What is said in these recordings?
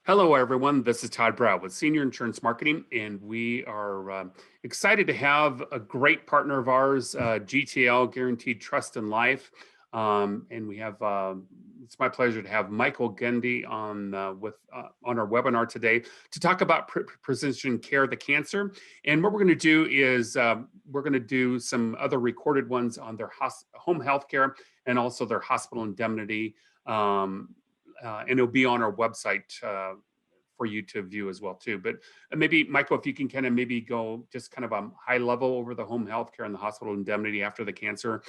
Hello, everyone. This is Todd Brow with Senior Insurance Marketing, and we are excited to have a great partner of ours, GTL, Guaranteed Trust in Life. And we have, it's my pleasure to have Michael Gende on our webinar today to talk about precision care, the cancer. And what we're going to do is we're going to do some other recorded ones on their home health care and also their hospital indemnity. And it'll be on our website for you to view as well too. But maybe Michael, if you can kind of maybe go just kind of a high level over the home health care and the hospital indemnity after the cancer,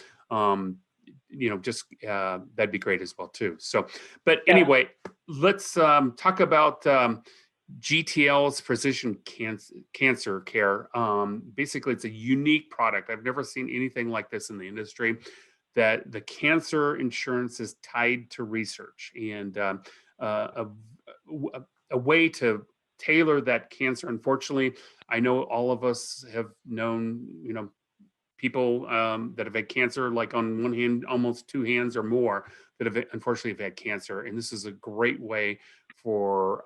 just that'd be great as well too. So, but anyway, let's talk about GTL's precision cancer care. Basically, it's a unique product. I've never seen anything like this in the industry, that the cancer insurance is tied to research and a way to tailor that cancer. Unfortunately, I know all of us have known, people that have had cancer, like on one hand, almost two hands or more, that have unfortunately have had cancer. And this is a great way for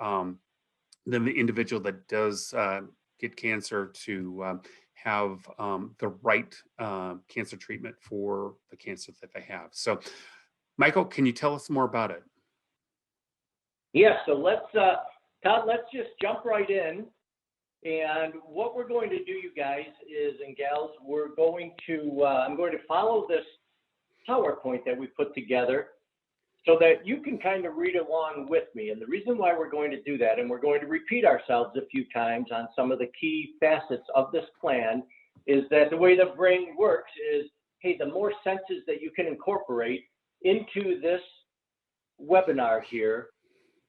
the individual that does get cancer to have the right cancer treatment for the cancer that they have. So, Michael, can you tell us more about it? Yeah, so let's, Todd, let's just jump right in. And what we're going to do, you guys and gals, we're going to, I'm going to follow this PowerPoint that we put together so that you can kind of read along with me. And the reason why we're going to do that, and we're going to repeat ourselves a few times on some of the key facets of this plan, is that the way the brain works is, hey, the more senses that you can incorporate into this webinar here,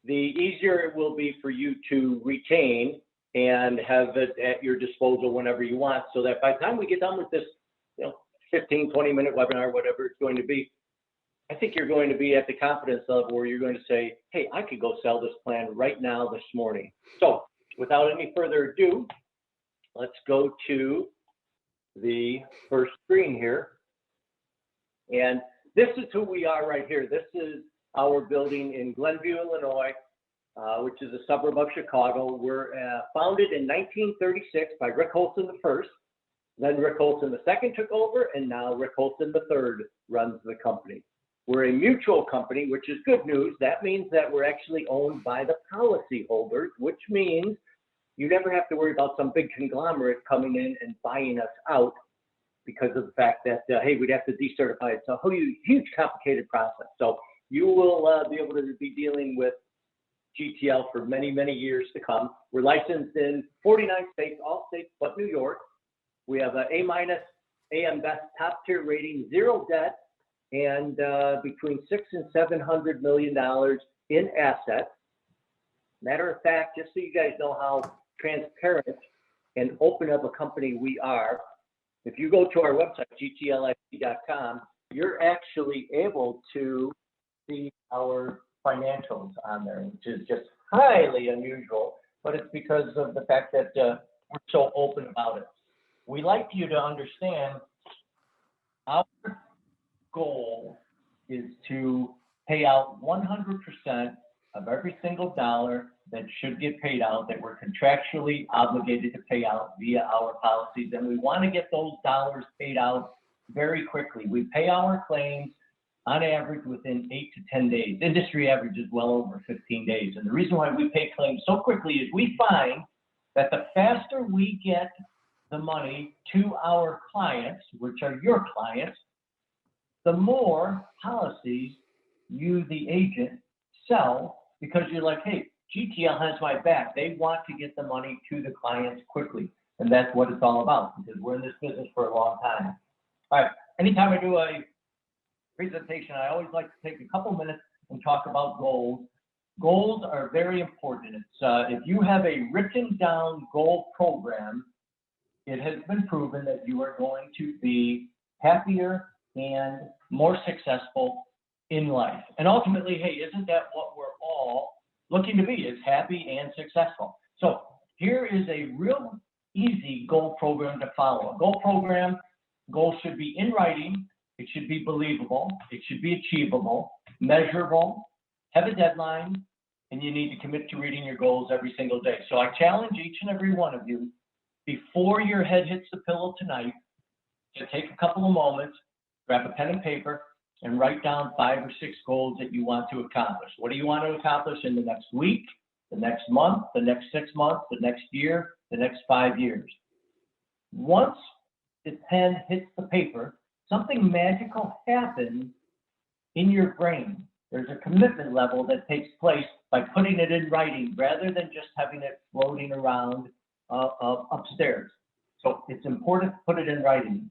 the easier it will be for you to retain and have it at your disposal whenever you want, so that by the time we get done with this 15, 20-minute webinar, whatever it's going to be, I think you're going to be at the confidence level where you're going to say, hey, I could go sell this plan right now this morning. So without any further ado, let's go to the first screen here. And this is who we are right here. This is our building in Glenview, Illinois, which is a suburb of Chicago. We're founded in 1936 by Rick Holson I. Then Rick Holson II took over, and now Rick Holson III runs the company. We're a mutual company, which is good news. That means that we're actually owned by the policyholders, which means you never have to worry about some big conglomerate coming in and buying us out because of the fact that, hey, we'd have to decertify it. It's a huge complicated process. So you will be able to be dealing with GTL for many, many years to come. We're licensed in 49 states, all states but New York. We have an A- AM Best top tier rating, zero debt, and between $600 and $700 million in assets. Matter of fact, just so you guys know how transparent and open of a company we are, if you go to our website, gtlip.com, you're actually able to see our financials on there, which is just highly unusual, but it's because of the fact that we're so open about it. We like you to understand our goal is to pay out 100% of every single dollar that should get paid out, that we're contractually obligated to pay out via our policies, and we want to get those dollars paid out very quickly. We pay our claims on average within 8 to 10 days. Industry average is well over 15 days. And the reason why we pay claims so quickly is we find that the faster we get the money to our clients, which are your clients, the more policies you, the agent, sell, because you're like, hey, GTL has my back. They want to get the money to the clients quickly. And that's what it's all about, because we're in this business for a long time. All right, anytime I do a presentation, I always like to take a couple minutes and talk about goals. Goals are very important. It's if you have a written down goal program, it has been proven that you are going to be happier and more successful in life. And ultimately, hey, isn't that what we're all looking to be, is happy and successful? So here is a real easy goal program to follow. A goal program, goals should be in writing, it should be believable, it should be achievable, measurable, have a deadline, and you need to commit to reading your goals every single day. So I challenge each and every one of you, before your head hits the pillow tonight, to take a couple of moments, grab a pen and paper, and write down 5 or 6 goals that you want to accomplish. What do you want to accomplish in the next week, the next month, the next 6 months, the next year, the next 5 years? Once the pen hits the paper, something magical happens in your brain. There's a commitment level that takes place by putting it in writing rather than just having it floating around upstairs. So it's important to put it in writing.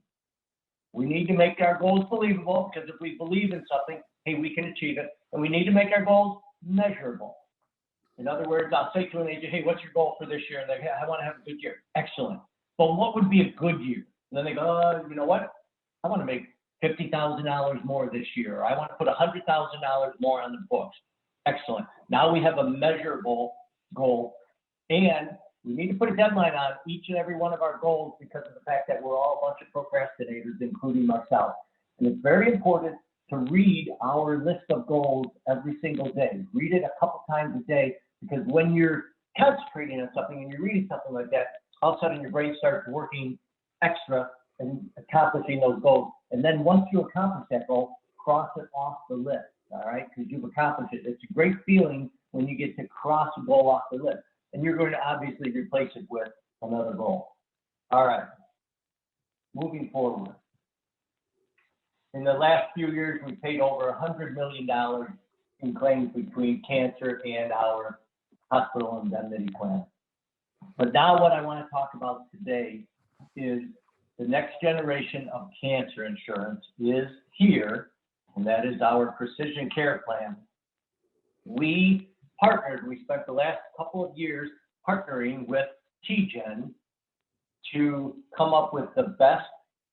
We need to make our goals believable, because if we believe in something, hey, we can achieve it. And we need to make our goals measurable. In other words, I'll say to an agent, hey, what's your goal for this year? And they say, I want to have a good year. Excellent. But what would be a good year? And then they go, you know what? I want to make $50,000 more this year. Or I want to put $100,000 more on the books. Excellent. Now we have a measurable goal. And we need to put a deadline on each and every one of our goals, because of the fact that we're all a bunch of procrastinators, including myself. And it's very important to read our list of goals every single day. Read it a couple times a day, because when you're concentrating on something and you're reading something like that, all of a sudden your brain starts working extra and accomplishing those goals. And then once you accomplish that goal, cross it off the list, all right? Because you've accomplished it. It's a great feeling when you get to cross a goal off the list. And you're going to obviously replace it with another goal. All right, moving forward. In the last few years, we paid over $100 million in claims between cancer and our hospital indemnity plan. But now what I want to talk about today is the next generation of cancer insurance is here, and that is our Precision Care Plan. We spent the last couple of years partnering with TGen to come up with the best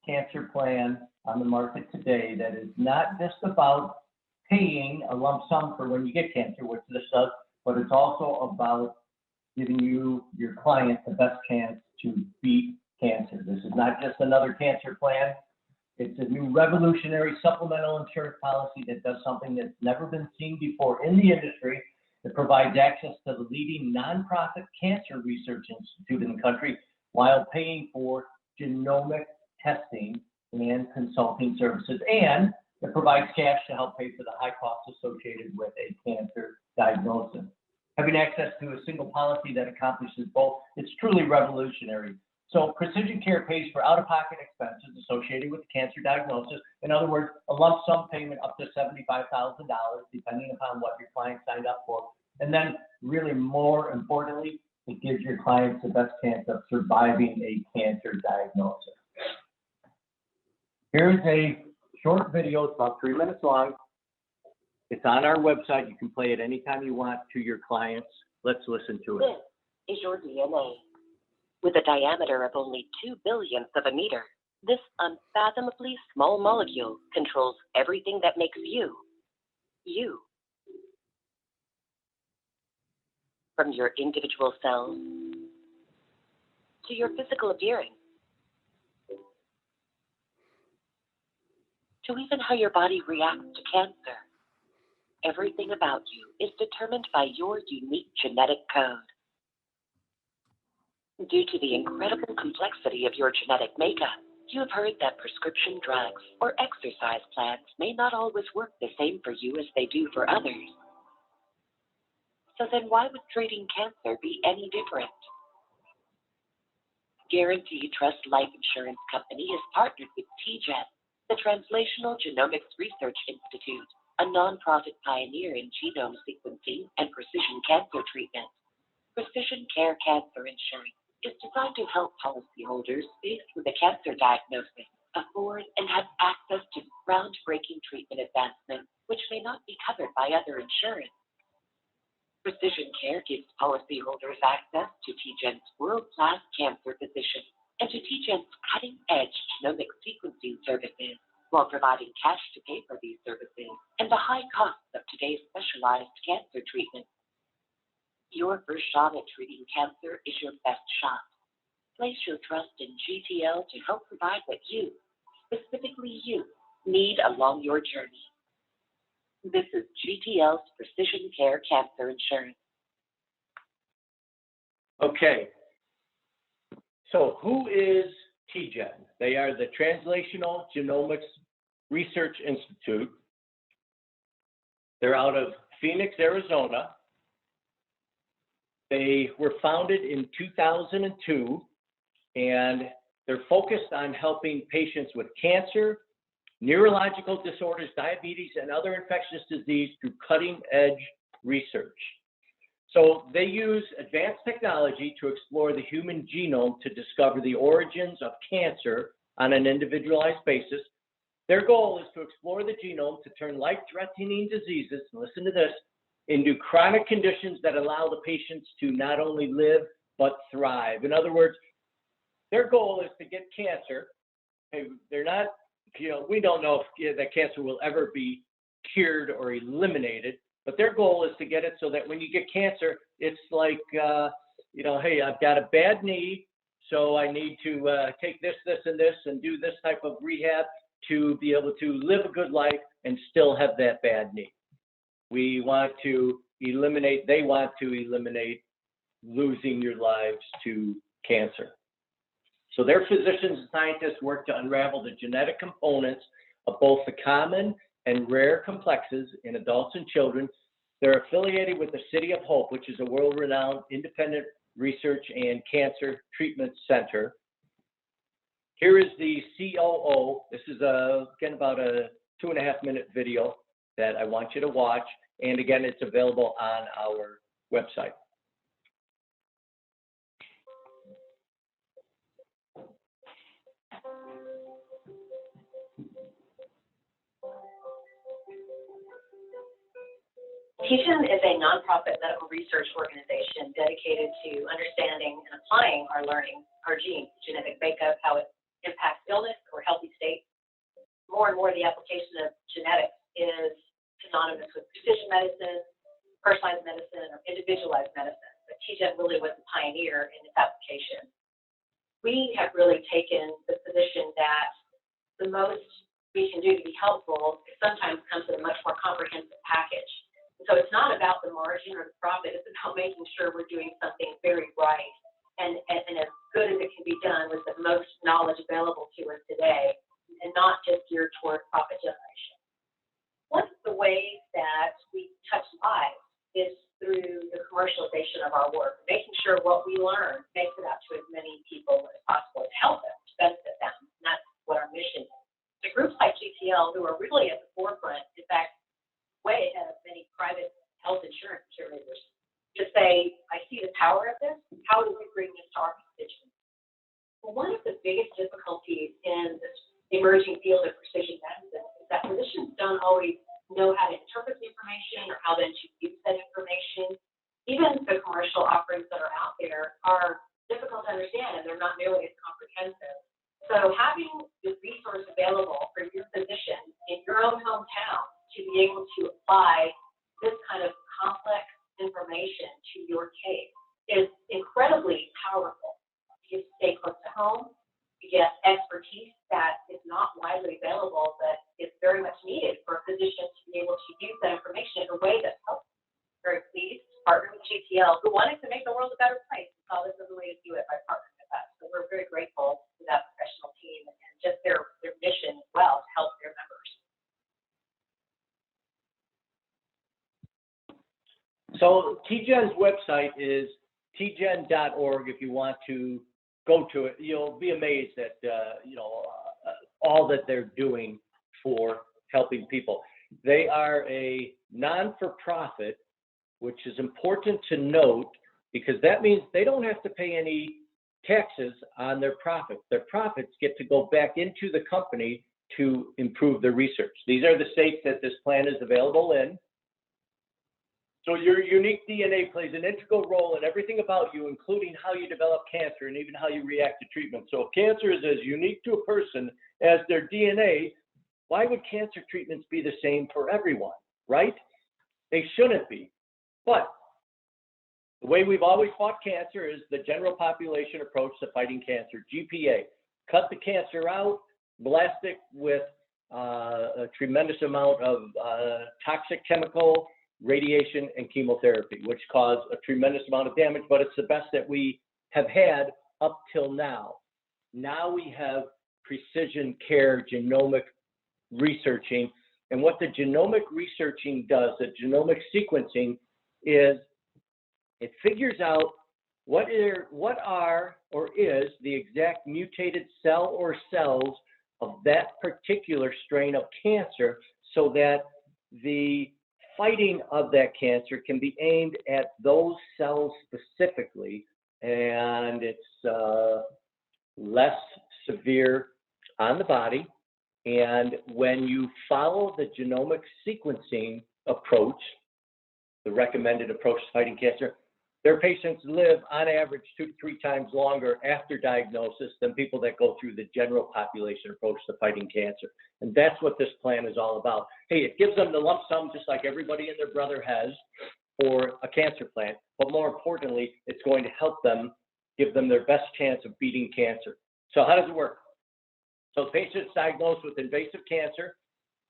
cancer plan on the market today that is not just about paying a lump sum for when you get cancer, which this does, but it's also about giving you, your client, the best chance to beat cancer. This is not just another cancer plan. It's a new revolutionary supplemental insurance policy that does something that's never been seen before in the industry. It provides access to the leading nonprofit cancer research institute in the country while paying for genomic testing and consulting services. And it provides cash to help pay for the high costs associated with a cancer diagnosis. Having access to a single policy that accomplishes both, it's truly revolutionary. So Precision Care pays for out-of-pocket expenses associated with the cancer diagnosis. In other words, a lump sum payment up to $75,000, depending upon what your client signed up for. And then really more importantly, it gives your clients the best chance of surviving a cancer diagnosis. Here's a short video, it's about 3 minutes long. It's on our website. You can play it anytime you want to your clients. Let's listen to it. This is your DNA. With a diameter of only 2 billionths of a meter, this unfathomably small molecule controls everything that makes you, you. From your individual cells to your physical appearance, to even how your body reacts to cancer. Everything about you is determined by your unique genetic code. Due to the incredible complexity of your genetic makeup, you have heard that prescription drugs or exercise plans may not always work the same for you as they do for others. So then why would treating cancer be any different? Guaranteed Trust Life Insurance Company has partnered with TGen, the Translational Genomics Research Institute, a nonprofit pioneer in genome sequencing and precision cancer treatment. Precision Care Cancer Insurance is designed to help policyholders faced with a cancer diagnosis afford and have access to groundbreaking treatment advancements which may not be covered by other insurance. Precision Care gives policyholders access to TGen's world-class cancer physician and to TGen's cutting-edge genomic sequencing services, while providing cash to pay for these services and the high costs of today's specialized cancer treatment. Your first shot at treating cancer is your best shot. Place your trust in GTL to help provide what you, specifically you, need along your journey. This is GTL's Precision Care Cancer Insurance. Okay. So who is TGen? They are the Translational Genomics Research Institute. They're out of Phoenix, Arizona. They were founded in 2002, and they're focused on helping patients with cancer, neurological disorders, diabetes, and other infectious disease through cutting-edge research. So they use advanced technology to explore the human genome to discover the origins of cancer on an individualized basis. Their goal is to explore the genome to turn life-threatening diseases, listen to this, into chronic conditions that allow the patients to not only live, but thrive. In other words, their goal is to get cancer. They're not, we don't know if that cancer will ever be cured or eliminated, but their goal is to get it so that when you get cancer, it's like, hey, I've got a bad knee, so I need to take this, this, and this, and do this type of rehab to be able to live a good life and still have that bad knee. They want to eliminate losing your lives to cancer. So their physicians and scientists work to unravel the genetic components of both the common and rare complexes in adults and children. They're affiliated with the City of Hope, which is a world-renowned independent research and cancer treatment center. Here is the COO. This is, again, about a 2.5-minute video that I want you to watch. And again, it's available on our website. TGen is a nonprofit medical research organization dedicated to understanding and applying our learning, our genes, genetic makeup, how it impacts illness or healthy state. More and more, the application of genetics is synonymous with precision medicine, personalized medicine, or individualized medicine. But TGen really was a pioneer in this application. We have really taken the position that the most we can do to be helpful sometimes comes with a much more comprehensive package. So it's not about the margin or the profit, it's about making sure we're doing something very right and as good as it can be done with the most knowledge available to us today, and not just geared toward profit generation. One of the ways that we touch lives is through the commercialization of our work, making sure what we learn makes it out to as many people as possible to help them, to benefit them. And that's what our mission is. The groups like GTL, who are really at the forefront, in fact, way ahead of many private health insurance carriers, to say, I see the power of this, how do we bring this to our constituents? Well, one of the biggest difficulties in this emerging field of precision medicine is that physicians don't always know how to interpret the information or how then to use that information. Even the commercial offerings that are out there are difficult to understand, and they're not nearly as comprehensive. So having the resource available for your physician in your own hometown to be able to apply this kind of complex information to your case is incredibly powerful. You stay close to home, you get expertise that is not widely available, but is very much needed for a physician to be able to use that information in a way that's helpful. Very pleased to partner with GTL, who wanted to make the world a better place. We saw this as a way to do it by partnering with us. So we're very grateful to that professional team and just their mission as well to help their members. So TGen's website is tgen.org. If you want to go to it, you'll be amazed at all that they're doing for helping people. They are a non-for-profit, which is important to note because that means they don't have to pay any taxes on their profits. Their profits get to go back into the company to improve the research. These are the states that this plan is available in. So your unique DNA plays an integral role in everything about you, including how you develop cancer and even how you react to treatment. So if cancer is as unique to a person as their DNA, why would cancer treatments be the same for everyone, right? They shouldn't be. But the way we've always fought cancer is the general population approach to fighting cancer, GPA. Cut the cancer out, blast it with a tremendous amount of toxic chemical, radiation, and chemotherapy, which cause a tremendous amount of damage, but it's the best that we have had up till now. Now we have precision care genomic researching, and what the genomic researching does, the genomic sequencing, is it figures out what are or is the exact mutated cell or cells of that particular strain of cancer, so that the fighting of that cancer can be aimed at those cells specifically, and it's less severe on the body. And when you follow the genomic sequencing approach, the recommended approach to fighting cancer, their patients live on average 2 to 3 times longer after diagnosis than people that go through the general population approach to fighting cancer. And that's what this plan is all about. Hey, it gives them the lump sum just like everybody and their brother has for a cancer plan, but more importantly, it's going to help them, give them their best chance of beating cancer. So how does it work? So the patient's diagnosed with invasive cancer.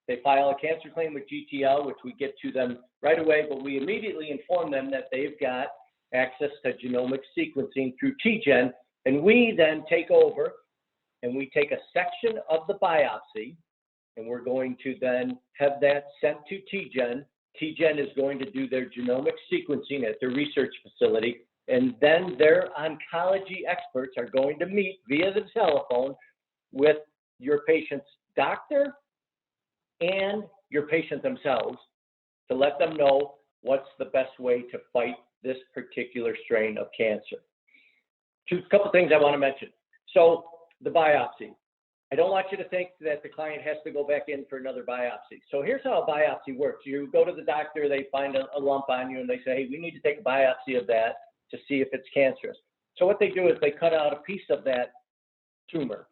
They file a cancer claim with GTL, which we get to them right away, but we immediately inform them that they've got access to genomic sequencing through TGen, and we then take over and we take a section of the biopsy, and we're going to then have that sent to TGen. TGen is going to do their genomic sequencing at their research facility, and then their oncology experts are going to meet via the telephone with your patient's doctor and your patient themselves to let them know what's the best way to fight this particular strain of cancer. A couple things I want to mention. So the biopsy. I don't want you to think that the client has to go back in for another biopsy. So here's how a biopsy works. You go to the doctor, they find a lump on you, and they say, hey, we need to take a biopsy of that to see if it's cancerous. So what they do is they cut out a piece of that tumor.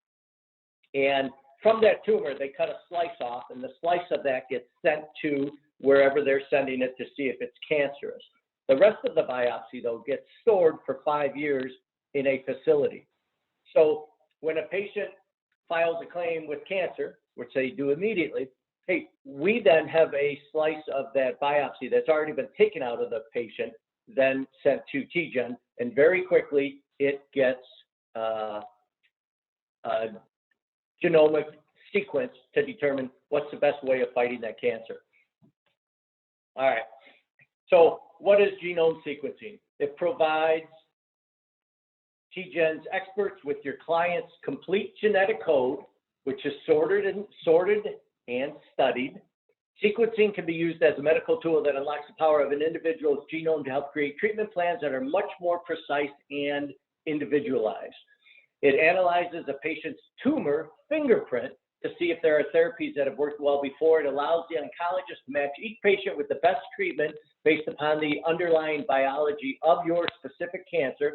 And from that tumor, they cut a slice off, and the slice of that gets sent to wherever they're sending it to see if it's cancerous. The rest of the biopsy, though, gets stored for 5 years in a facility. So when a patient files a claim with cancer, which they do immediately, hey, we then have a slice of that biopsy that's already been taken out of the patient, then sent to TGen, and very quickly it gets genomic sequence to determine what's the best way of fighting that cancer. All right, so what is genome sequencing? It provides TGen's experts with your client's complete genetic code, which is sorted and studied. Sequencing can be used as a medical tool that unlocks the power of an individual's genome to help create treatment plans that are much more precise and individualized. It analyzes a patient's tumor fingerprint to see if there are therapies that have worked well before. It allows the oncologist to match each patient with the best treatment based upon the underlying biology of your specific cancer.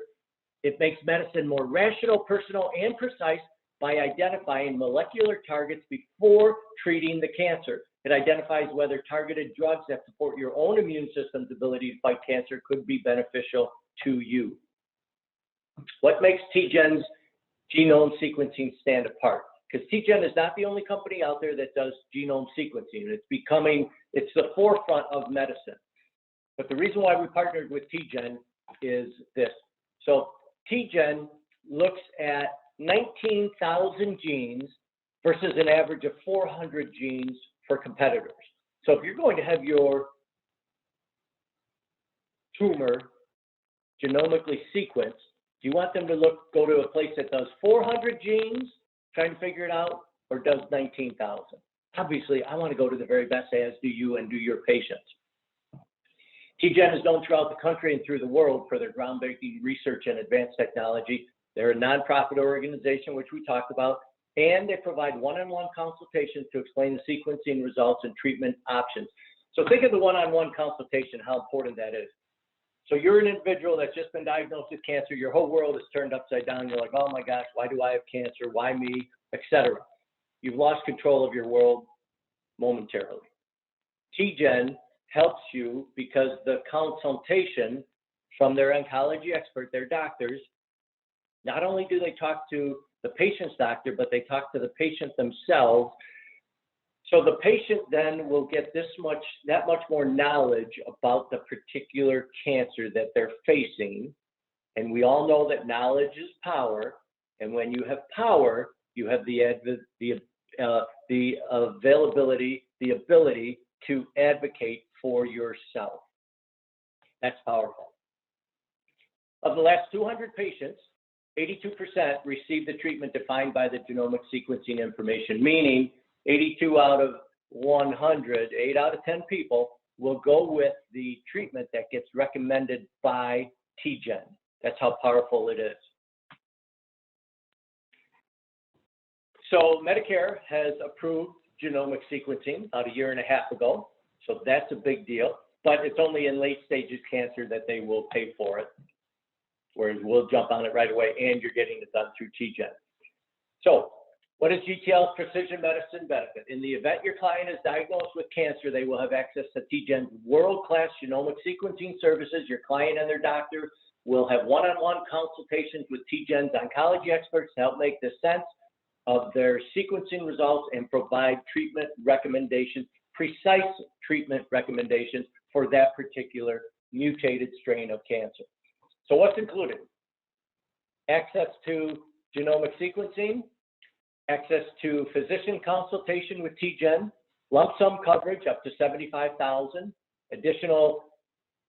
It makes medicine more rational, personal, and precise by identifying molecular targets before treating the cancer. It identifies whether targeted drugs that support your own immune system's ability to fight cancer could be beneficial to you. What makes TGen's genome sequencing stand apart? Because TGen is not the only company out there that does genome sequencing. It's the forefront of medicine. But the reason why we partnered with TGen is this. So TGen looks at 19,000 genes versus an average of 400 genes for competitors. So if you're going to have your tumor genomically sequenced, do you want them to go to a place that does 400 genes, trying to figure it out, or does 19,000? Obviously, I want to go to the very best, as do you and do your patients. TGen is known throughout the country and through the world for their groundbreaking research and advanced technology. They're a nonprofit organization, which we talked about, and they provide one-on-one consultations to explain the sequencing results and treatment options. So think of the one-on-one consultation, how important that is. So you're an individual that's just been diagnosed with cancer. Your whole world is turned upside down. You're like, oh my gosh, why do I have cancer? Why me? Etc. You've lost control of your world momentarily. TGen helps you because the consultation from their oncology expert, their doctors, not only do they talk to the patient's doctor, but they talk to the patient themselves So the patient then will get that much more knowledge about the particular cancer that they're facing. And we all know that knowledge is power. And when you have power, you have the availability, the ability to advocate for yourself. That's powerful. Of the last 200 patients, 82% received the treatment defined by the genomic sequencing information, meaning 82 out of 100, 8 out of 10 people will go with the treatment that gets recommended by TGen. That's how powerful it is. So Medicare has approved genomic sequencing about a year and a half ago. So that's a big deal, but it's only in late stages cancer that they will pay for it, whereas we'll jump on it right away and you're getting it done through TGen. So what is GTL's precision medicine benefit? In the event your client is diagnosed with cancer, they will have access to TGen's world-class genomic sequencing services. Your client and their doctor will have one-on-one consultations with TGen's oncology experts to help make the sense of their sequencing results and provide treatment recommendations, precise treatment recommendations for that particular mutated strain of cancer. So what's included? Access to genomic sequencing, access to physician consultation with TGen, lump sum coverage up to $75,000, additional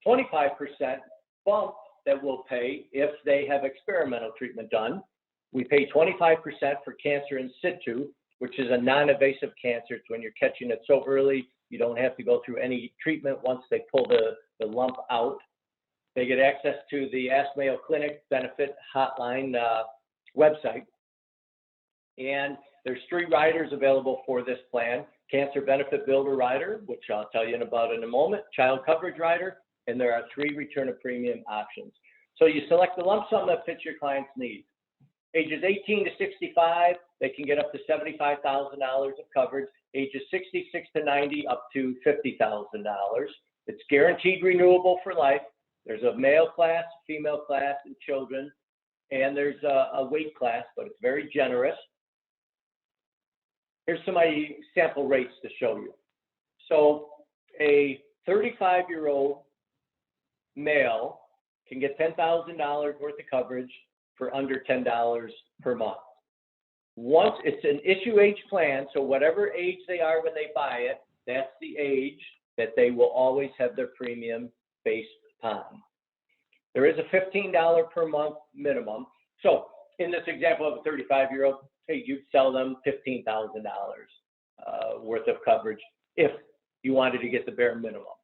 25% bump that we'll pay if they have experimental treatment done. We pay 25% for cancer in situ, which is a non-invasive cancer. It's when you're catching it so early, you don't have to go through any treatment once they pull the lump out. They get access to the Ask Mayo Clinic benefit hotline website. And there's 3 riders available for this plan: Cancer Benefit Builder rider, which I'll tell you about in a moment, Child Coverage rider, and there are 3 return of premium options. So you select the lump sum that fits your client's needs. Ages 18 to 65, they can get up to $75,000 of coverage. Ages 66 to 90, up to $50,000. It's guaranteed renewable for life. There's a male class, female class, and children. And there's a weight class, but it's very generous. Here's some of my sample rates to show you. So a 35-year-old male can get $10,000 worth of coverage for under $10 per month. Once it's an issue age plan, so whatever age they are when they buy it, that's the age that they will always have their premium based upon. There is a $15 per month minimum. So in this example of a 35-year-old, hey, you'd sell them $15,000 worth of coverage if you wanted to get the bare minimum.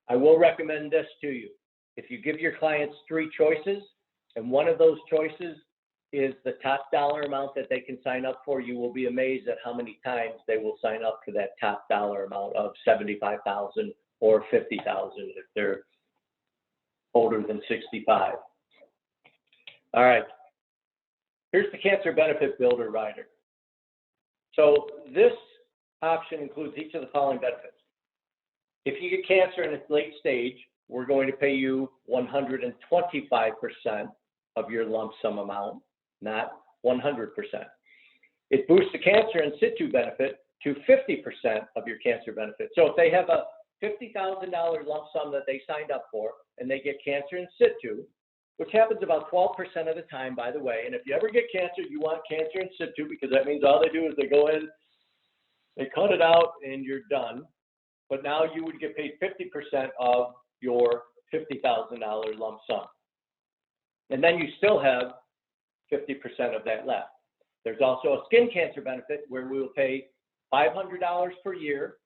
I will recommend this to you. If you give your clients 3 choices, and one of those choices is the top dollar amount that they can sign up for, you will be amazed at how many times they will sign up for that top dollar amount of $75,000 or $50,000 if they're older than 65. All right. Here's the Cancer Benefit Builder rider. So this option includes each of the following benefits. If you get cancer in its late stage, we're going to pay you 125% of your lump sum amount, not 100%. It boosts the cancer in situ benefit to 50% of your cancer benefit. So if they have a $50,000 lump sum that they signed up for and they get cancer in situ, which happens about 12% of the time, by the way. And if you ever get cancer, you want cancer in situ, because that means all they do is they go in, they cut it out, and you're done. But now you would get paid 50% of your $50,000 lump sum. And then you still have 50% of that left. There's also a skin cancer benefit where we will pay $500 per year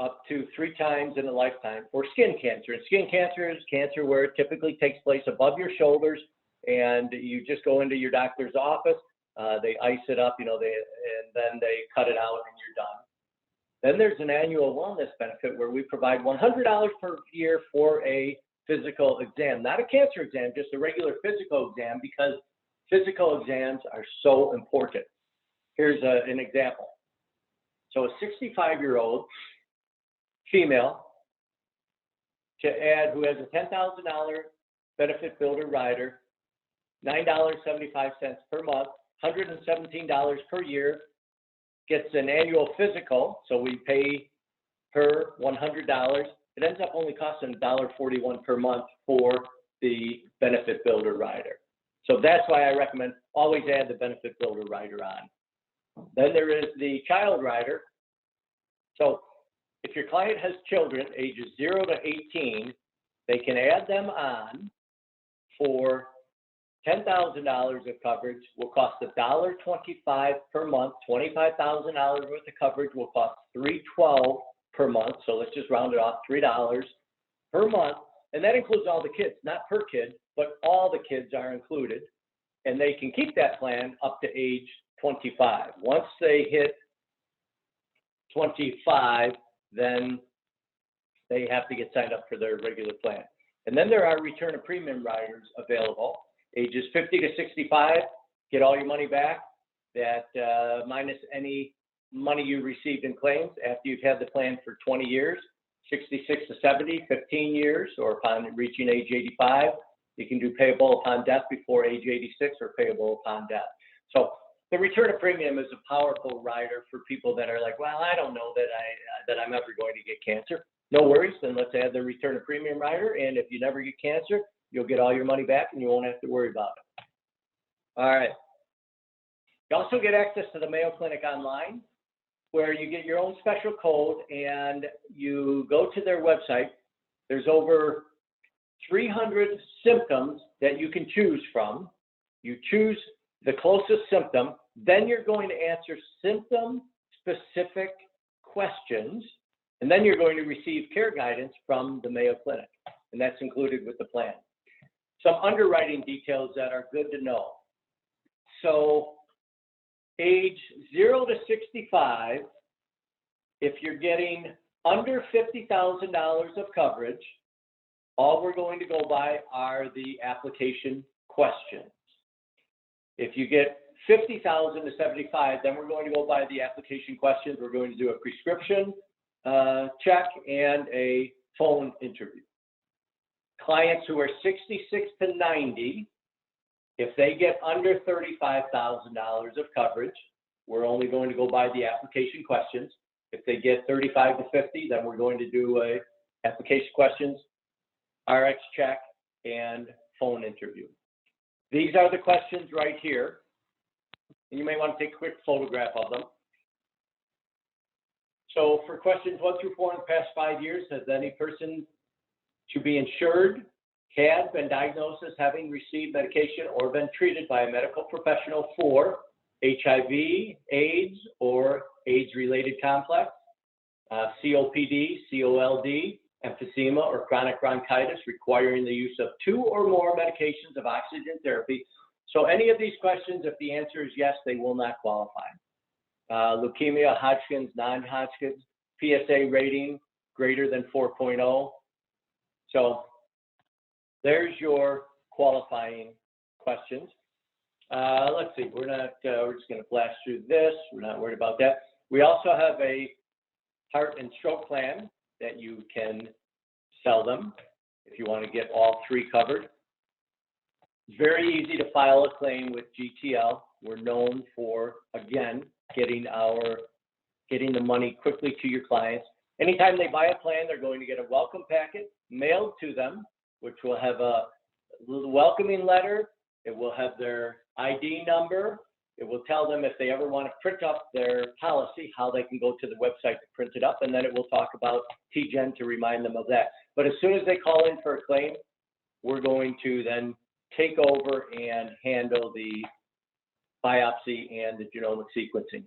up to 3 times in a lifetime for skin cancer. And skin cancer is cancer where it typically takes place above your shoulders, and you just go into your doctor's office, they ice it up, and then they cut it out and you're done. Then there's an annual wellness benefit where we provide $100 per year for a physical exam, not a cancer exam, just a regular physical exam, because physical exams are so important. Here's an example. So a 65-year-old female to add who has a $10,000 benefit builder rider, $9.75 per month, $117 per year, gets an annual physical, so we pay her $100. It ends up only costing $1.41 per month for the benefit builder rider. So that's why I recommend always add the benefit builder rider on. Then there is the child rider. So if your client has children ages 0 to 18, they can add them on for $10,000 of coverage. Will cost $1.25 per month. $25,000 worth of coverage will cost $312 per month. So let's just round it off, $3 per month. And that includes all the kids, not per kid, but all the kids are included. And they can keep that plan up to age 25. Once they hit 25, then they have to get signed up for their regular plan. And then there are return of premium riders available. Ages 50 to 65, get all your money back, that minus any money you received in claims after you've had the plan for 20 years. 66 to 70, 15 years, or upon reaching age 85. You can do payable upon death before age 86 or payable upon death. So the return of premium is a powerful rider for people that are like, well, I don't know that I'm ever going to get cancer. No worries, then let's add the return of premium rider, and if you never get cancer, you'll get all your money back and you won't have to worry about it. All right. You also get access to the Mayo Clinic online, where you get your own special code and you go to their website. There's over 300 symptoms that you can choose from. You choose the closest symptom, then you're going to answer symptom-specific questions, and then you're going to receive care guidance from the Mayo Clinic, and that's included with the plan. Some underwriting details that are good to know. So age 0 to 65, if you're getting under $50,000 of coverage, all we're going to go by are the application questions. If you get 50,000 to 75, then we're going to go by the application questions. We're going to do a prescription check and a phone interview. Clients who are 66 to 90, if they get under $35,000 of coverage, we're only going to go by the application questions. If they get 35 to 50, then we're going to do a application questions, RX check, and phone interview. These are the questions right here. You may want to take a quick photograph of them. So for questions 1 through 4 in the past 5 years, has any person to be insured had been diagnosed as having received medication or been treated by a medical professional for HIV, AIDS, or AIDS-related complex, COPD, COLD, emphysema, or chronic bronchitis requiring the use of 2 or more medications of oxygen therapy. So any of these questions, if the answer is yes, they will not qualify. Leukemia, Hodgkin's, non-Hodgkin's, PSA rating greater than 4.0. So there's your qualifying questions. Let's see, we're just going to blast through this. We're not worried about that. We also have a heart and stroke plan that you can sell them if you want to get all 3 covered. It's very easy to file a claim with GTL. We're known for, again, getting the money quickly to your clients. Anytime they buy a plan, they're going to get a welcome packet mailed to them, which will have a little welcoming letter. It will have their ID number. It will tell them if they ever want to print up their policy, how they can go to the website to print it up, and then it will talk about TGen to remind them of that. But as soon as they call in for a claim, we're going to then take over and handle the biopsy and the genomic sequencing.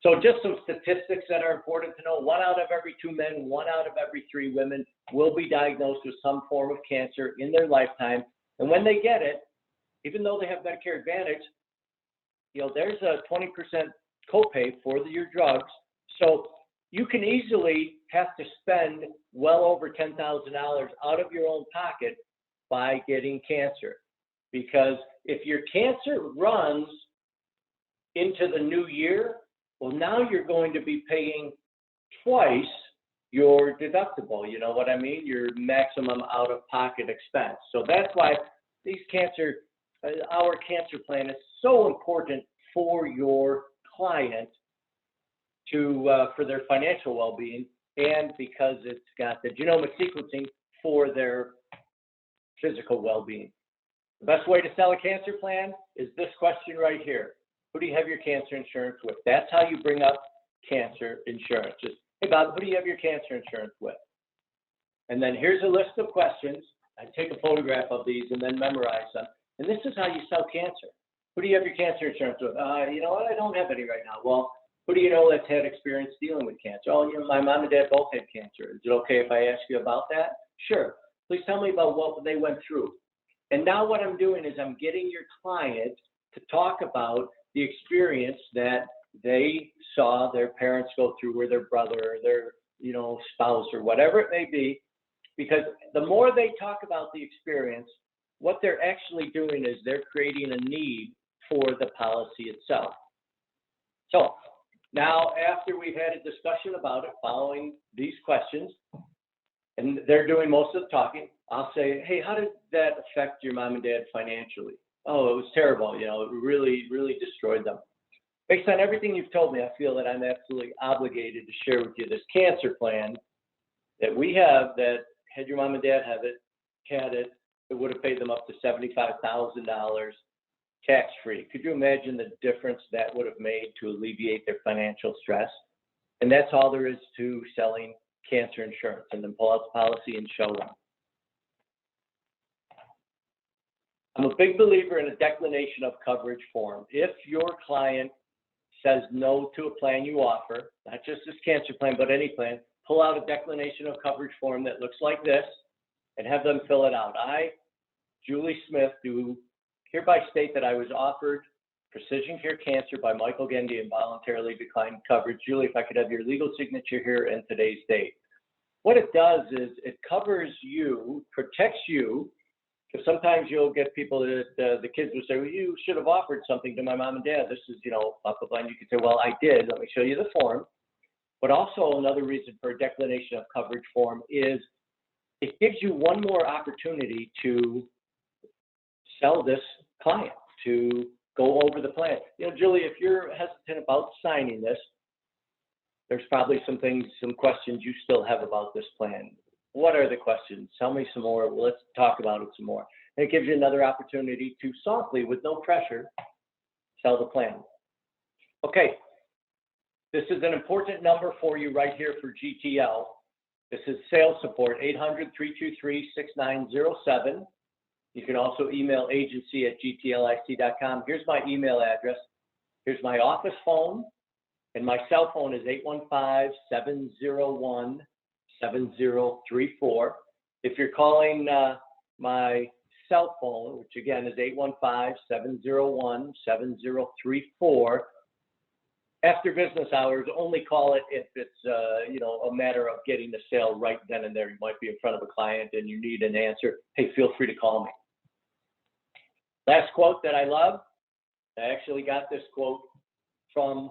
So just some statistics that are important to know. 1 out of every 2 men, 1 out of every 3 women will be diagnosed with some form of cancer in their lifetime. And when they get it, even though they have Medicare Advantage, there's a 20% copay for your drugs. So you can easily have to spend well over $10,000 out of your own pocket by getting cancer. Because if your cancer runs into the new year, well, now you're going to be paying twice your deductible, you know what I mean? Your maximum out-of-pocket expense. So that's why our cancer plan is so important for your client for their financial well-being, and because it's got the genomic sequencing for their physical well-being. The best way to sell a cancer plan is this question right here. Who do you have your cancer insurance with? That's how you bring up cancer insurance. Just, hey Bob, who do you have your cancer insurance with? And then here's a list of questions. I take a photograph of these and then memorize them. And this is how you sell cancer. Who do you have your cancer insurance with? You know what, I don't have any right now. Well, who do you know that's had experience dealing with cancer? Oh, you know, my mom and dad both had cancer. Is it okay if I ask you about that? Sure. Please tell me about what they went through. And now what I'm doing is I'm getting your client to talk about the experience that they saw their parents go through, or their brother, or their, you know, spouse, or whatever it may be. Because the more they talk about the experience, what they're actually doing is they're creating a need for the policy itself. So now, after we've had a discussion about it, following these questions, and they're doing most of the talking, I'll say, hey, how did that affect your mom and dad financially? Oh, it was terrible. You know, it really, really destroyed them. Based on everything you've told me, I feel that I'm absolutely obligated to share with you this cancer plan that we have that, had your mom and dad had it, it would have paid them up to $75,000 tax-free. Could you imagine the difference that would have made to alleviate their financial stress? And that's all there is to selling cancer insurance, and then pull out the policy and show them. I'm a big believer in a declination of coverage form. If your client says no to a plan you offer, not just this cancer plan, but any plan, pull out a declination of coverage form that looks like this and have them fill it out. I, Julie Smith, do hereby state that I was offered Precision Care Cancer by Michael Gende and voluntarily declined coverage. Julie, if I could have your legal signature here and today's date. What it does is it covers you, protects you, because sometimes you'll get people that the kids will say, well, you should have offered something to my mom and dad. This is, you know, up the line. You could say, well, I did. Let me show you the form. But also another reason for a declination of coverage form is it gives you one more opportunity to sell this client, to go over the plan. You know, Julie, if you're hesitant about signing this, there's probably some things, some questions you still have about this plan. What are the questions? Tell me some more. Well, let's talk about it some more. And it gives you another opportunity to softly, with no pressure, sell the plan. Okay, this is an important number for you right here for GTL. This is sales support, 800-323-6907. You can also email agency@gtlic.com. Here's my email address. Here's my office phone. And my cell phone is 815-701-7034. If you're calling my cell phone, which again is 815-701-7034, after business hours, only call it if it's you know, a matter of getting the sale right then and there. You might be in front of a client and you need an answer. Hey, feel free to call me. Last quote that I love, I actually got this quote from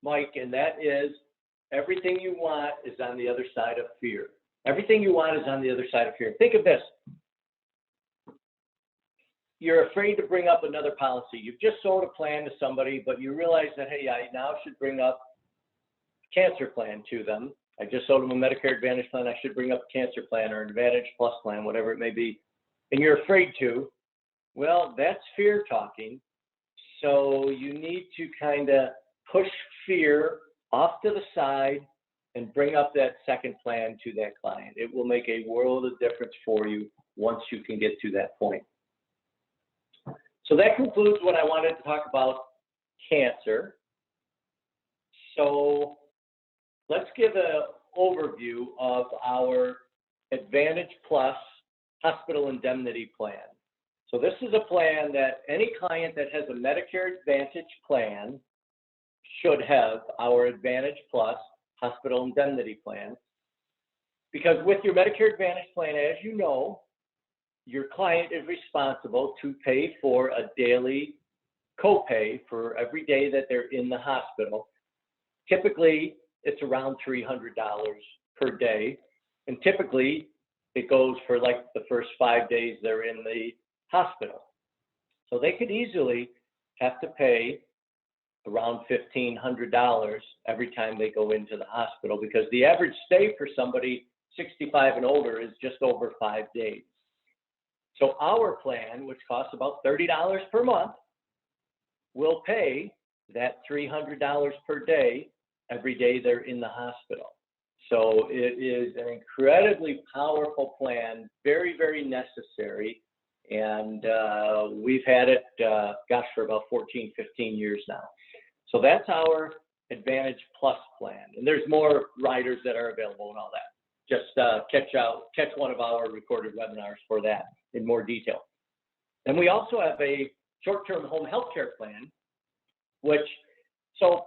Mike, and that is, everything you want is on the other side of fear. Everything you want is on the other side of fear. Think of this. You're afraid to bring up another policy. You've just sold a plan to somebody, but you realize that, hey, I now should bring up a cancer plan to them. I just sold them a Medicare Advantage plan. I should bring up a cancer plan or an Advantage Plus plan, whatever it may be. And you're afraid to. Well, that's fear talking. So you need to kind of push fear off to the side and bring up that second plan to that client. It will make a world of difference for you once you can get to that point. So that concludes what I wanted to talk about cancer. So let's give an overview of our Advantage Plus hospital indemnity plan. So this is a plan that any client that has a Medicare Advantage plan should have, our Advantage Plus hospital indemnity plan. Because with your Medicare Advantage plan, as you know, your client is responsible to pay for a daily copay for every day that they're in the hospital. Typically, it's around $300 per day. And typically, it goes for like the first 5 days they're in the hospital. So they could easily have to pay around $1,500 every time they go into the hospital, because the average stay for somebody 65 and older is just over 5 days. So our plan, which costs about $30 per month, will pay that $300 per day every day they're in the hospital. So it is an incredibly powerful plan, very, very necessary. And we've had it, for about 14, 15 years now. So that's our Advantage Plus plan. And there's more riders that are available and all that. Just catch one of our recorded webinars for that in more detail. And we also have a short-term home health care plan, so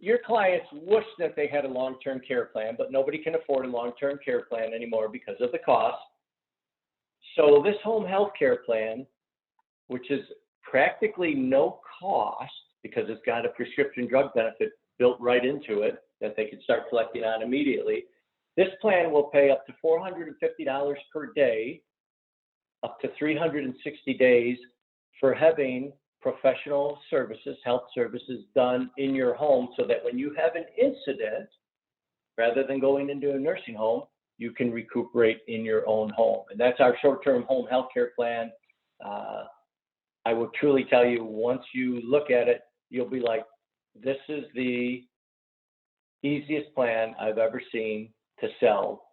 your clients wish that they had a long-term care plan, but nobody can afford a long-term care plan anymore because of the cost. So this home health care plan, which is practically no cost because it's got a prescription drug benefit built right into it that they can start collecting on immediately. This plan will pay up to $450 per day, up to 360 days for having professional services, health services done in your home, so that when you have an incident, rather than going into a nursing home, you can recuperate in your own home. And that's our short-term home health care plan. I will truly tell you, once you look at it, you'll be like, this is the easiest plan I've ever seen to sell,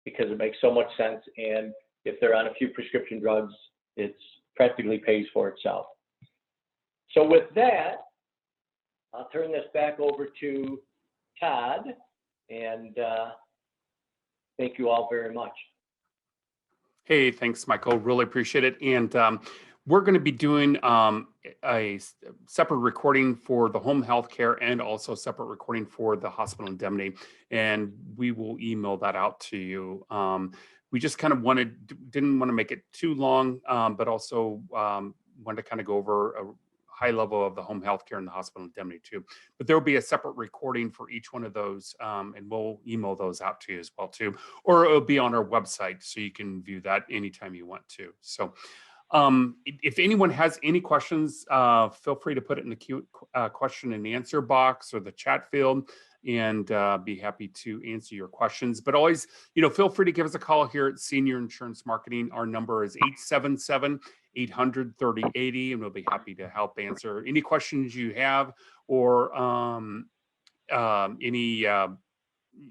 because it makes so much sense. And if they're on a few prescription drugs, it's practically pays for itself. So with that, I'll turn this back over to Todd, and thank you all very much. Hey, thanks, Michael. Really appreciate it. And we're going to be doing a separate recording for the home health care and also a separate recording for the hospital indemnity. And we will email that out to you. We just kind of didn't want to make it too long, but also wanted to kind of go over a high level of the home health care and the hospital indemnity too. But there will be a separate recording for each one of those, and we'll email those out to you as well too. Or it'll be on our website, so you can view that anytime you want to. So if anyone has any questions, feel free to put it in the question and answer box or the chat field, and be happy to answer your questions. But always, feel free to give us a call here at Senior Insurance Marketing. Our number is 877-800-3080, and we'll be happy to help answer any questions you have, or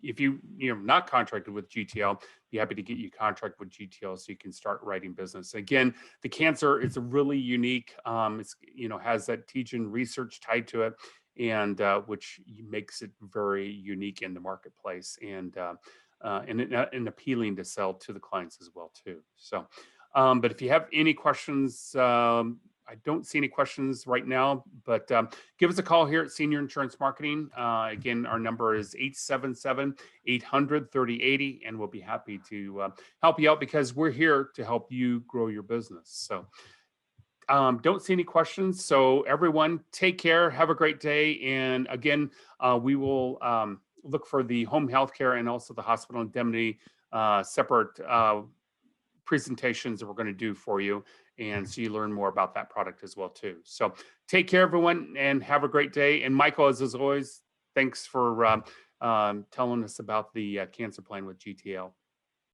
if you're not contracted with GTL, be happy to get you contract with GTL so you can start writing business. Again, the cancer is a really unique, it's has that TGen research tied to it, and which makes it very unique in the marketplace, and appealing to sell to the clients as well too. So, but if you have any questions, I don't see any questions right now, but give us a call here at Senior Insurance Marketing. Again, our number is 877-800-3080, and we'll be happy to help you out, because we're here to help you grow your business. So don't see any questions. So everyone, take care, have a great day. And again, we will look for the home healthcare and also the hospital indemnity separate presentations that we're going to do for you, and so you learn more about that product as well too. So take care, everyone, and have a great day. And Michael, as always, thanks for telling us about the cancer plan with GTL.